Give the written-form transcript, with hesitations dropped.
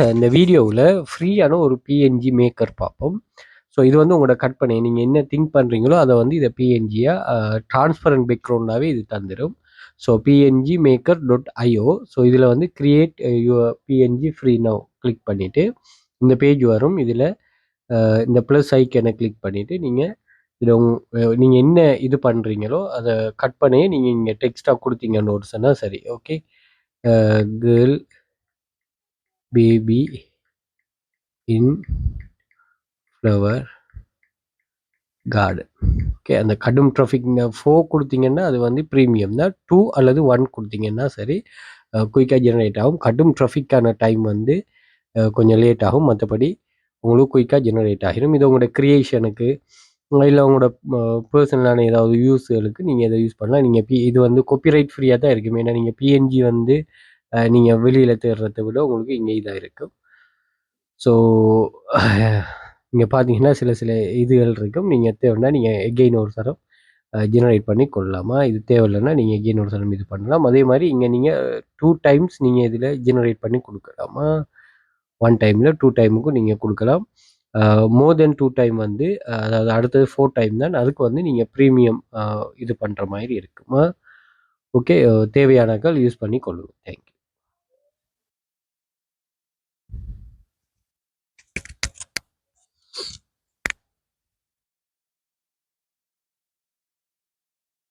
இந்த வீடியோவில் ஃப்ரீயான ஒரு பிஎன்ஜி மேக்கர் பார்ப்போம். ஸோ இது வந்து உங்களோட கற்பனை, நீங்கள் என்ன திங்க் பண்ணுறீங்களோ அதை வந்து இதை பிஎன்ஜியாக டிரான்ஸ்பரண்ட் பேக்ரவுண்டாகவே இது தந்துடும். So PNG maker .io. So இதில் வந்து create your PNG free now click பண்ணிவிட்டு இந்த பேஜ் வரும். இதில் இந்த ப்ளஸ் ஐக்கனை கிளிக் பண்ணிவிட்டு நீங்கள் இதில் நீங்கள் என்ன இது பண்ணுறீங்களோ அதை கட் பண்ணியே நீங்கள் இங்கே டெக்ஸ்ட்டாக கொடுத்தீங்கன்னு ஒரு சொன்னால் சரி. ஓகே, கேர்ள் பேபி இன் ஃப்ளவர் கார்டன். ஓகே, அந்த கடும் ட்ராஃபிக் 4 கொடுத்தீங்கன்னா அது வந்து ப்ரீமியம் தான். 2 அல்லது 1 கொடுத்தீங்கன்னா சரி, குயிக்காக ஜெனரேட் ஆகும். கடும் ட்ராஃபிக்கான டைம் வந்து கொஞ்சம் லேட் ஆகும். மற்றபடி உங்களுக்கு குயிக்காக ஜெனரேட் ஆகிடும். இது உங்களோட க்ரியேஷனுக்கு இல்லை உங்களோட பர்சனலான ஏதாவது யூஸ்களுக்கு நீங்கள் இதை யூஸ் பண்ணலாம். நீங்கள் இது வந்து காப்பிரைட் ஃப்ரீயாக தான் இருக்கும். ஏன்னா நீங்கள் பிஎன்ஜி வந்து நீங்கள் வெளியில் தேடுறதை விட உங்களுக்கு இங்கே இதாக இருக்கும். ஸோ இங்கே பார்த்தீங்கன்னா சில இதுகள் இருக்கும். நீங்கள் தேவைன்னா நீங்கள் எகெயின் ஒரு தரம் ஜெனரேட் பண்ணி கொள்ளலாமா, இது தேவையில்லைன்னா நீங்கள் எகெயின் ஒரு தரம் இது பண்ணலாம். அதே மாதிரி இங்கே நீங்கள் 2 டைம்ஸ் நீங்கள் இதில் ஜெனரேட் பண்ணி கொடுக்கலாமா, 1 டைமில் 2 டைமுக்கும் நீங்கள் கொடுக்கலாம். மோர் தென் 2 டைம் வந்து அதாவது அடுத்தது 4 டைம் தான். அதுக்கு வந்து நீங்கள் ப்ரீமியம் இது பண்ணுற மாதிரி இருக்குமா. ஓகே, தேவையானக்கள் யூஸ் பண்ணி கொள்ளுங்கள். தேங்க்யூ.